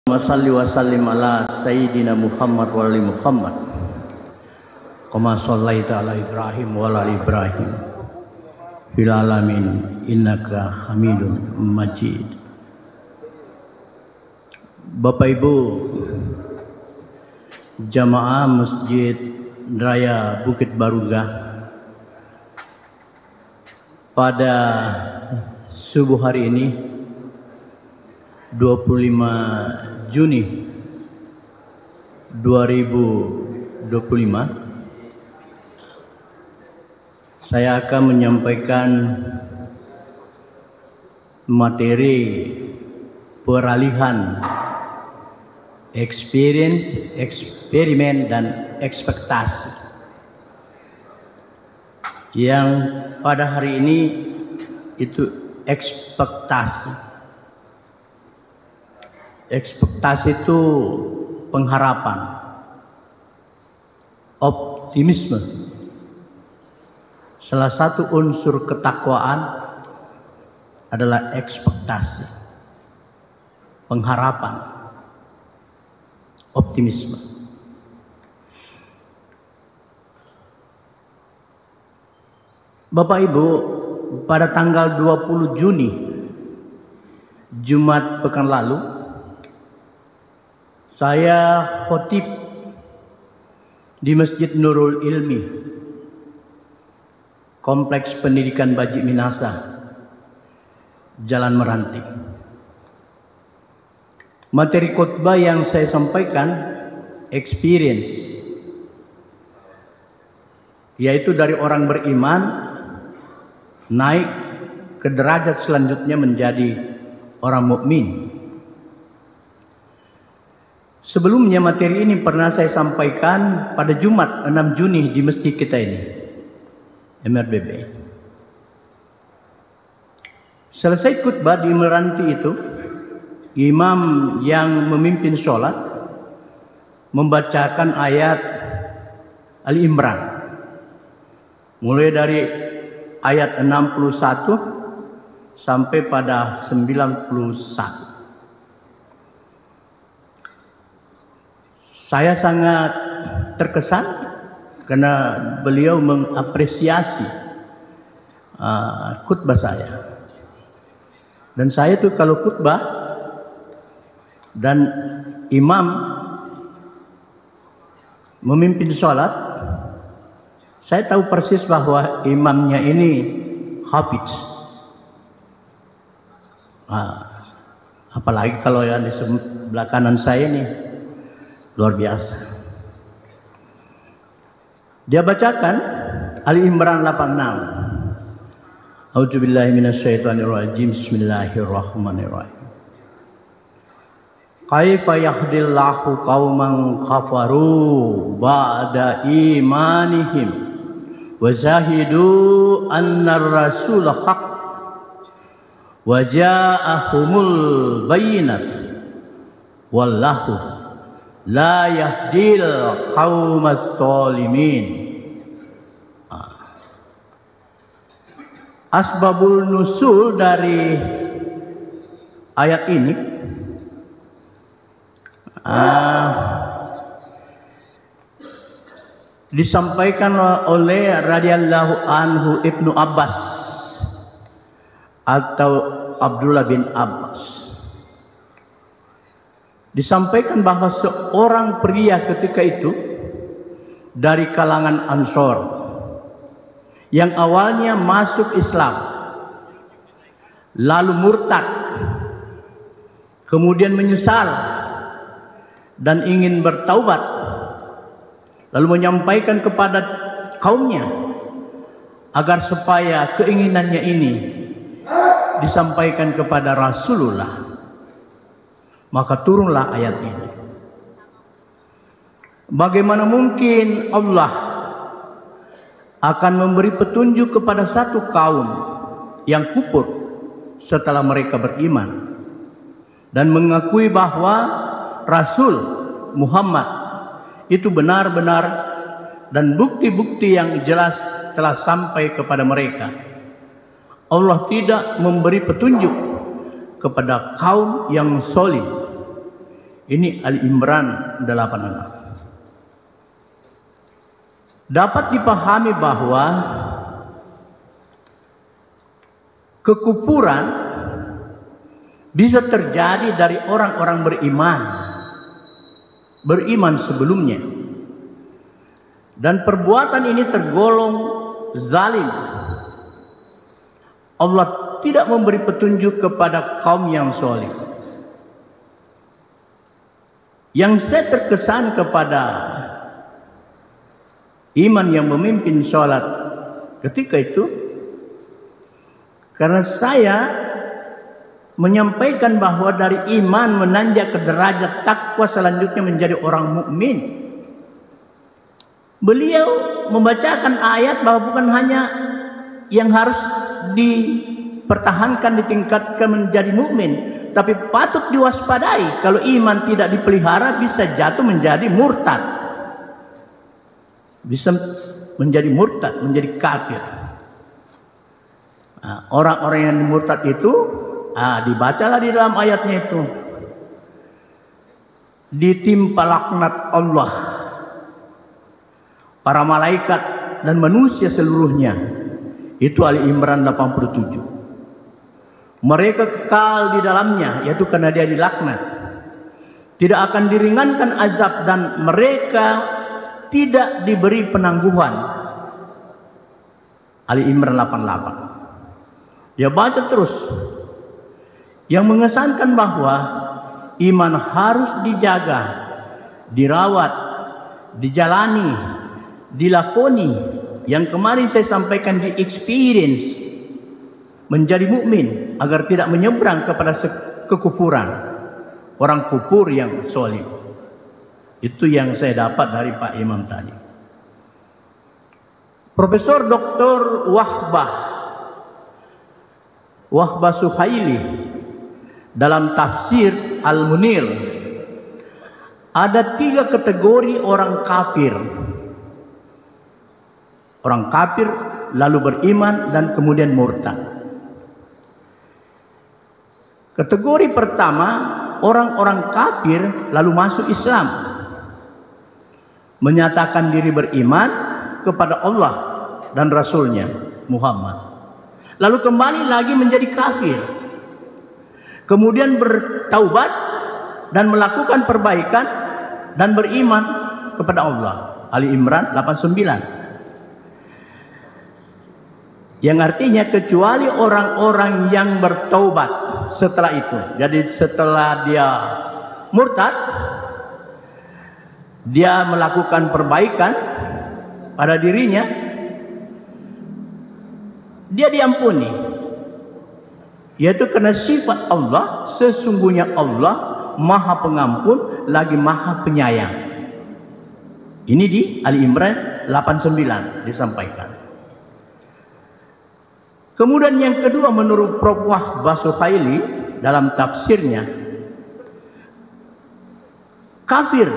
Salli wa sallim ala Sayyidina Muhammad wa ali Muhammad kama sallaita ala Ibrahim wa ala Ibrahim fil alamin innaka Hamidun Majid. Bapak Ibu jamaah Masjid Raya Bukit Barugah, pada subuh hari ini 25 Juni 2025, saya akan menyampaikan materi peralihan experience, eksperimen, dan ekspektasi yang pada hari ini itu ekspektasi. Ekspektasi itu pengharapan, optimisme. Salah satu unsur ketakwaan adalah ekspektasi, pengharapan, optimisme. Bapak Ibu, pada tanggal 20 Juni Jumat pekan lalu, saya khotib di Masjid Nurul Ilmi, Kompleks Pendidikan Bajik Minasa, Jalan Meranti. Materi khutbah yang saya sampaikan experience, yaitu dari orang beriman naik ke derajat selanjutnya menjadi orang mukmin. Sebelumnya materi ini pernah saya sampaikan pada Jumat 6 Juni di masjid kita ini, MRBB. Selesai khutbah di Meranti itu, imam yang memimpin sholat membacakan ayat Ali Imran, mulai dari ayat 61 sampai pada 91. Saya sangat terkesan karena beliau mengapresiasi khutbah saya. Dan saya itu kalau khutbah dan imam memimpin sholat, saya tahu persis bahwa imamnya ini hafidz. Apalagi kalau yang di sebelah kanan saya ini luar biasa. Dia bacakan Ali Imran 86. A'udzubillahi minasyaitonirrajim. Bismillahirrahmanirrahim. Kaifa yahdillahu qauman kafaru ba'da imanihim wa zahidu anna ar-rasul haqq wa ja'ahumul bayyinat wallahu la yahdil qaumas zalimin. Asbabul nusul dari ayat ini disampaikan oleh radhiyallahu anhu Ibnu Abbas atau Abdullah bin Abbas. Disampaikan bahwa seorang pria ketika itu dari kalangan Ansor yang awalnya masuk Islam lalu murtad, kemudian menyesal dan ingin bertaubat, lalu menyampaikan kepada kaumnya agar supaya keinginannya ini disampaikan kepada Rasulullah. Maka turunlah ayat ini. Bagaimana mungkin Allah akan memberi petunjuk kepada satu kaum yang kufur setelah mereka beriman dan mengakui bahwa Rasul Muhammad itu benar-benar dan bukti-bukti yang jelas telah sampai kepada mereka. Allah tidak memberi petunjuk kepada kaum yang solih, Ini Ali Imran 86. Dapat dipahami bahwa kekufuran bisa terjadi dari orang-orang beriman sebelumnya, dan perbuatan ini tergolong zalim. Allah tidak memberi petunjuk kepada kaum yang soleh. Yang saya terkesan kepada iman yang memimpin sholat ketika itu, karena saya menyampaikan bahwa dari iman menanjak ke derajat takwa, selanjutnya menjadi orang mukmin. Beliau membacakan ayat bahwa bukan hanya yang harus dipertahankan, ditingkatkan menjadi mukmin, tapi patut diwaspadai kalau iman tidak dipelihara bisa jatuh menjadi murtad, bisa menjadi murtad, menjadi kafir. Orang-orang yang murtad itu dibacalah di dalam ayatnya itu, ditimpa laknat Allah, para malaikat dan manusia seluruhnya. Itu Ali Imran 87. Mereka kekal di dalamnya, yaitu karena dia dilaknat. Tidak akan diringankan azab dan mereka tidak diberi penangguhan. Ali Imran 88. Dia baca terus. Yang mengesankan bahwa iman harus dijaga, dirawat, dijalani, dilakoni. Yang kemarin saya sampaikan di experience menjadi mukmin agar tidak menyeberang kepada kekufuran, orang kufur yang soleh. Itu yang saya dapat dari Pak Imam tadi. Profesor Dr. Wahbah Suhaili dalam tafsir Al-Munir, ada 3 kategori orang kafir. Orang kafir lalu beriman dan kemudian murtad. Kategori pertama, orang-orang kafir lalu masuk Islam, menyatakan diri beriman kepada Allah dan Rasulnya Muhammad, lalu kembali lagi menjadi kafir, kemudian bertaubat dan melakukan perbaikan dan beriman kepada Allah. Ali Imran 89. Yang artinya kecuali orang-orang yang bertaubat setelah itu. Jadi setelah dia murtad, dia melakukan perbaikan pada dirinya, dia diampuni. Yaitu karena sifat Allah, sesungguhnya Allah Maha Pengampun lagi Maha Penyayang. Ini di Ali Imran 89 disampaikan. Kemudian yang kedua, menurut Prof. Wahbah Suhaili dalam tafsirnya, kafir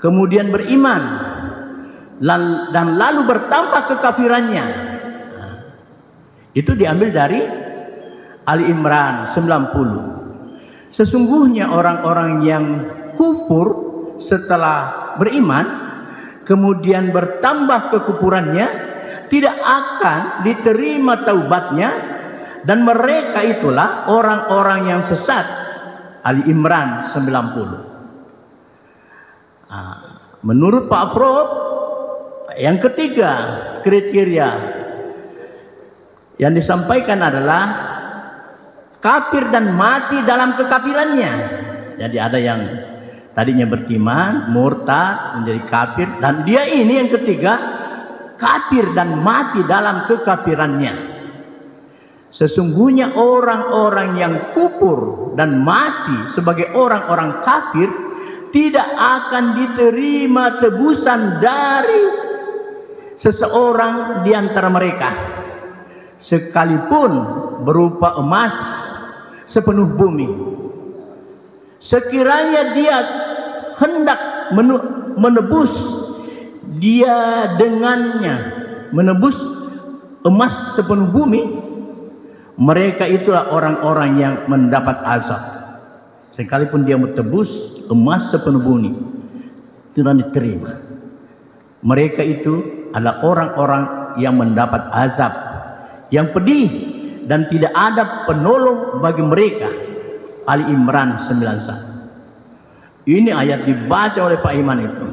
kemudian beriman dan lalu bertambah kekafirannya. Itu diambil dari Ali Imran 90. Sesungguhnya orang-orang yang kufur setelah beriman kemudian bertambah kekufurannya tidak akan diterima taubatnya, dan mereka itulah orang-orang yang sesat. Ali Imran 90. Menurut Pak Prof, yang ketiga kriteria yang disampaikan adalah kafir dan mati dalam kekafirannya. Jadi ada yang tadinya beriman, murtad, menjadi kafir, dan dia ini yang ketiga, kafir dan mati dalam kekafirannya. Sesungguhnya orang-orang yang kufur dan mati sebagai orang-orang kafir tidak akan diterima tebusan dari seseorang di antara mereka, sekalipun berupa emas sepenuh bumi. Sekiranya dia hendak menebus dia dengannya menebus emas sepenuh bumi, mereka itulah orang-orang yang mendapat azab. sekalipun dia tebus emas sepenuh bumi, tidak diterima. Mereka itu adalah orang-orang yang mendapat azab yang pedih dan tidak ada penolong bagi mereka. Ali Imran 91. Ini ayat dibaca oleh Pak Iman itu.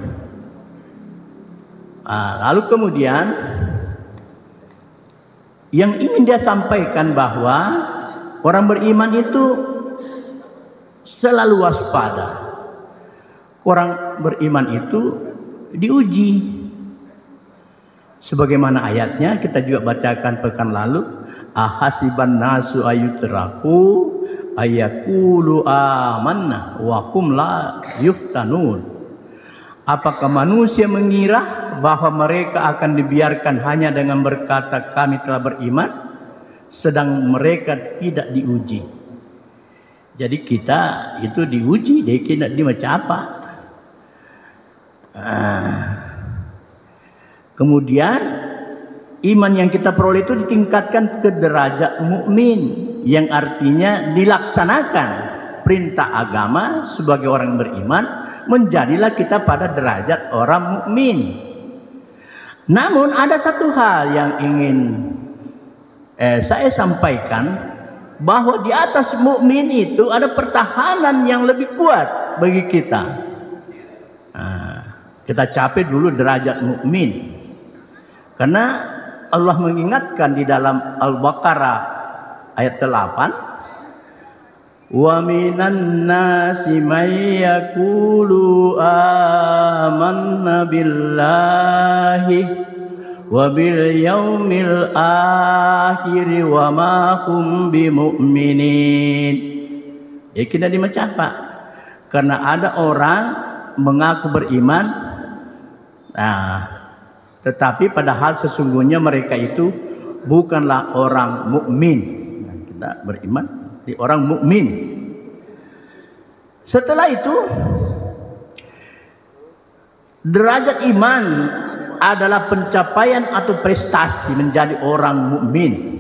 Lalu kemudian yang ingin dia sampaikan bahwa orang beriman itu selalu waspada. Orang beriman itu diuji. Sebagaimana ayatnya kita juga bacakan pekan lalu, ahasiban nasu ayutraku ayakulu amanna wa hum la yuftanun. Apakah manusia mengira bahwa mereka akan dibiarkan hanya dengan berkata kami telah beriman, sedang mereka tidak diuji. Jadi kita itu diuji, dia macam apa? Kemudian iman yang kita peroleh itu ditingkatkan ke derajat mukmin, yang artinya dilaksanakan perintah agama sebagai orang beriman, menjadilah kita pada derajat orang mukmin. Namun ada satu hal yang ingin saya sampaikan, bahwa di atas mukmin itu ada pertahanan yang lebih kuat bagi kita. Kita capai dulu derajat mukmin. Karena Allah mengingatkan di dalam Al-Baqarah ayat 8, wa minan nasi may yaqulu amanna billahi wa bil yaumil akhir wa ma hum bimu'minin. Ya kita dimacapa. Karena ada orang mengaku beriman, tetapi padahal sesungguhnya mereka itu bukanlah orang mukmin. Kita beriman di orang mukmin. Setelah itu, derajat iman adalah pencapaian atau prestasi menjadi orang mukmin.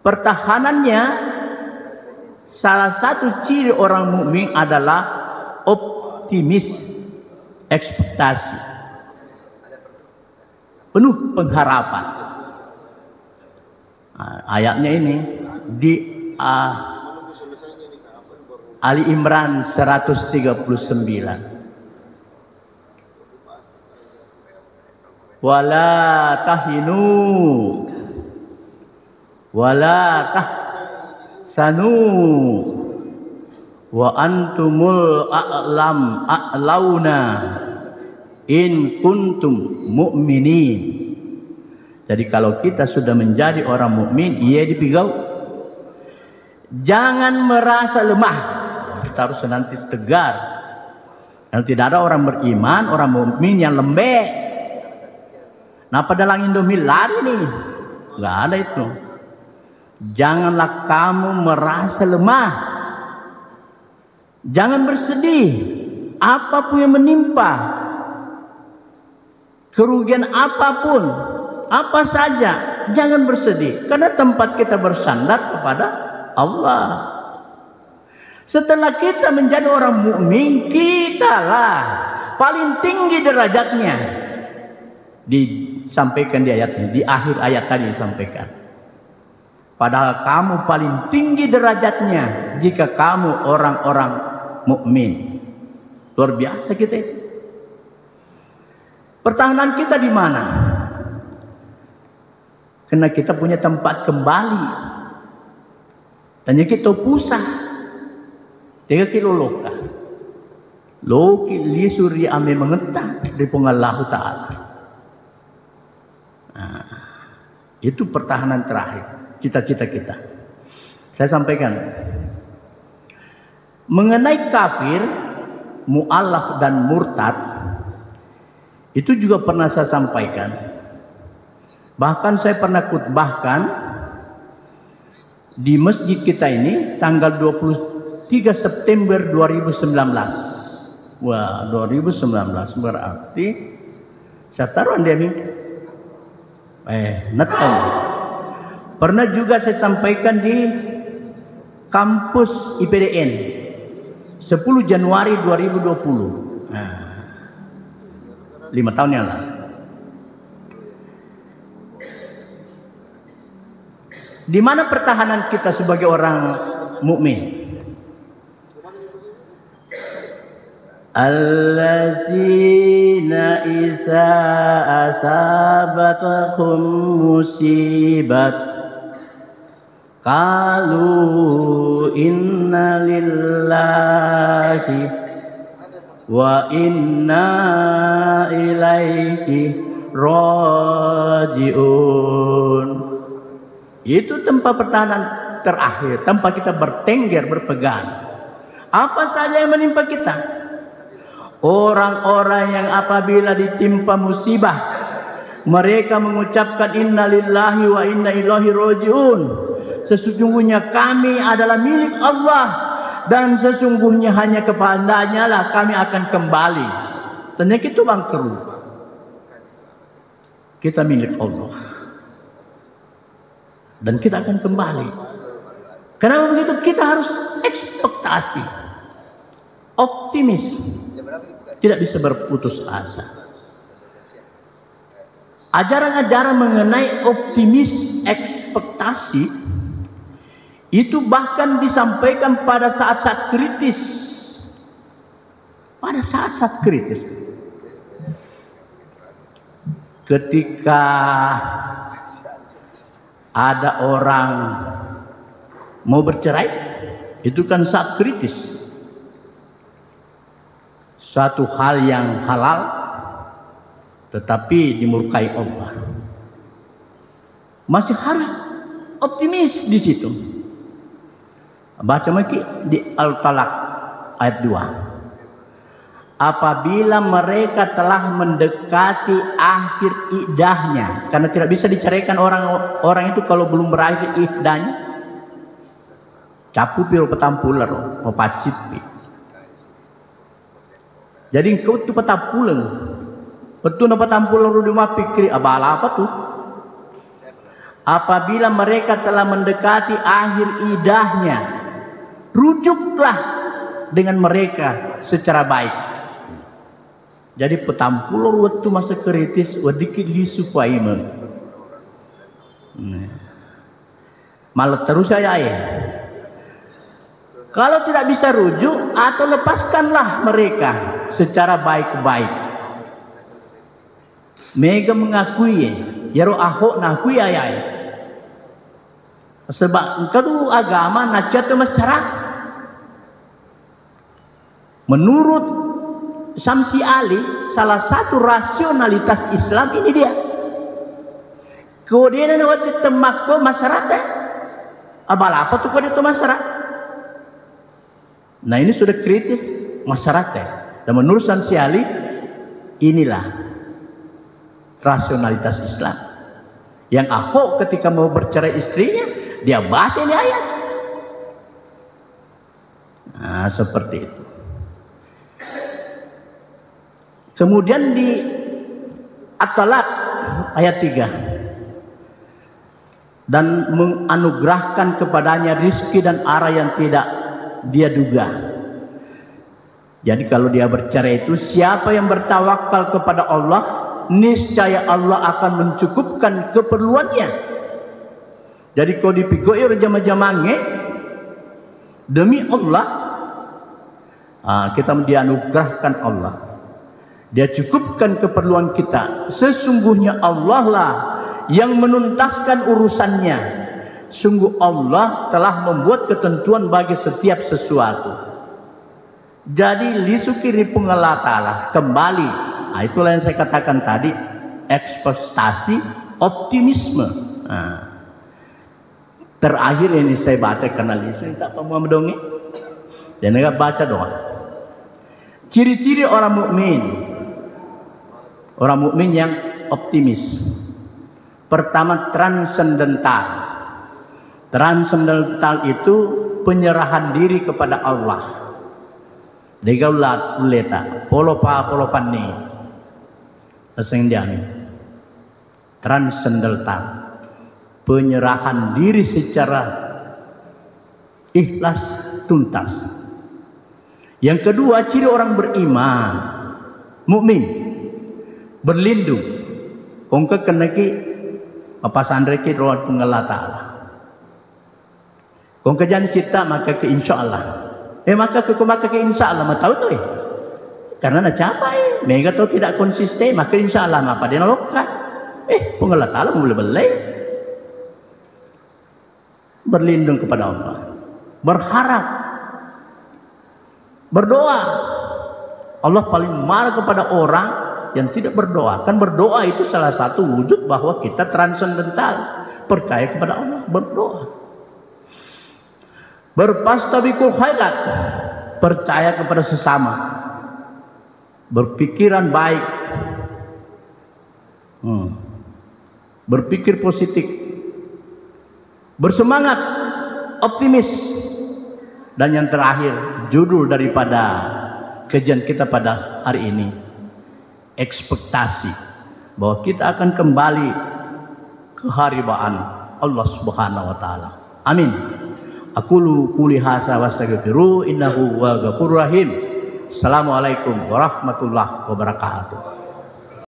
Pertahanannya, salah satu ciri orang mukmin adalah optimis, ekspektasi, penuh pengharapan. Ayatnya ini di Ali Imran 139. Wala tahinu wala tahsanu wa antumul a'launa in kuntum mu'minin. Jadi kalau kita sudah menjadi orang mukmin, ia dipigau. Jangan merasa lemah. Kita harus senantiasa tegar. Dan tidak ada orang beriman, orang mukmin yang lembek. Nah, pada lang Indomie lari nih, nggak ada itu. Janganlah kamu merasa lemah. Jangan bersedih. Apapun yang menimpa, kerugian apapun, apa saja, jangan bersedih. Karena tempat kita bersandar kepada Allah. Setelah kita menjadi orang mukmin, kitalah paling tinggi derajatnya. Disampaikan di ayatnya, di akhir ayat tadi disampaikan. Padahal kamu paling tinggi derajatnya jika kamu orang-orang mukmin. Luar biasa kita itu. Pertahanan kita di mana? Karena kita punya tempat kembali. Dan kita pusat 3 kilo loka. Loki lisuri ame mengetah dari pengallahu ta'ala. Itu pertahanan terakhir, cita-cita kita. Saya sampaikan mengenai kafir, mu'allaf dan murtad, itu juga pernah saya sampaikan. Bahkan saya pernah khutbahkan di masjid kita ini tanggal 23 September 2019. Wah, 2019 berarti saya taruh dia nih. Netong. Pernah juga saya sampaikan di kampus IPDN 10 Januari 2020. Nah, 5 tahun yang lalu. Di mana pertahanan kita sebagai orang mukmin? Allazina iza asabatuhum musibat qalu inna lillahi wa inna ilaihi raji'un. Itu tempat pertahanan terakhir, tempat kita bertengger, berpegang. Apa saja yang menimpa kita? Orang-orang yang apabila ditimpa musibah, mereka mengucapkan inna lillahi wa inna ilaihi raji'un. Sesungguhnya kami adalah milik Allah dan sesungguhnya hanya kepadanya lah kami akan kembali. Ternyata itu bangkrut. Kita milik Allah. Dan kita akan kembali. Kenapa begitu? Kita harus ekspektasi, optimis, tidak bisa berputus asa. Ajaran-ajaran mengenai optimis, ekspektasi itu bahkan disampaikan pada saat-saat kritis. Pada saat-saat kritis, ketika ada orang mau bercerai, itu kan saat kritis. Suatu hal yang halal tetapi dimurkai Allah. Masih harus optimis di situ. Baca lagi di Al-Talaq ayat 2. Apabila mereka telah mendekati akhir iddahnya, karena tidak bisa diceraikan orang itu kalau belum berakhir iddahnya. Capu piro petampuler, papacipi. Jadi engkau tu petampuler, betul napa petampuler di rumah pikir abala apa tuh? Apabila mereka telah mendekati akhir iddahnya, rujuklah dengan mereka secara baik. Jadi petampuler waktu masa kritis wadikit lisu paima. Malah terus saya kalau tidak bisa rujuk atau lepaskanlah mereka secara baik-baik. Mega mengakui ya roh ahok nakui ayai. Sebab engkau tu agama nacat masyarakat. Menurut Samsi Ali, salah satu rasionalitas Islam ini dia. Kemudian waktu temakko masyarakat, abal apa tuh kau itu masyarakat? Nah ini sudah kritis masyarakat. Dan menurut Samsi Ali, inilah rasionalitas Islam. Yang Ahok ketika mau bercerai istrinya, dia baca ini ayat. Nah seperti itu. Kemudian di At-Talaq ayat 3, dan menganugerahkan kepadanya rizki dan arah yang tidak dia duga. Jadi kalau dia bercerai itu, siapa yang bertawakal kepada Allah, niscaya Allah akan mencukupkan keperluannya. Jadi kalau dipikoi rejama-jamange demi Allah, kita dianugerahkan Allah. Dia cukupkan keperluan kita. Sesungguhnya Allah lah yang menuntaskan urusannya. Sungguh Allah telah membuat ketentuan bagi setiap sesuatu. Jadi lisuki ripung Allah Ta'ala kembali. Nah, itulah yang saya katakan tadi, ekspektasi, optimisme. Nah, terakhir ini saya baca karena lisu tak paham mendongeng. Dan enggak baca doang. Ciri-ciri orang mukmin. Orang mukmin yang optimis. Pertama, transendental. Transendental itu penyerahan diri kepada Allah. Degaulat uleta, polo panni. Asengdian. Transendental. Penyerahan diri secara Ikhlas tuntas. Yang kedua, ciri orang beriman, mukmin, berlindung. Kongke keneki papasan reki rawat pengelah ta'ala. Kongke jangan cita maka ke insya Allah. Maka ke insya Allah. Maka tahu tuh karena nak capai. Mereka tahu tidak konsisten. Maka insya Allah apa dia nalokkan. Pengelah ta'ala boleh belai. Berlindung kepada Allah. Berharap. Berdoa. Allah paling marah kepada orang yang tidak berdoa. Kan berdoa itu salah satu wujud bahwa kita transendental, percaya kepada Allah, berdoa. Berpastabiqul khairat, percaya kepada sesama, berpikiran baik, berpikir positif, bersemangat, optimis. Dan yang terakhir, judul daripada kajian kita pada hari ini, ekspektasi bahwa kita akan kembali ke haribaan Allah Subhanahu wa taala. Amin. Aqulu qouli hadza wastaghfiru innahu huwal ghafurur rahim. Assalamualaikum warahmatullahi wabarakatuh.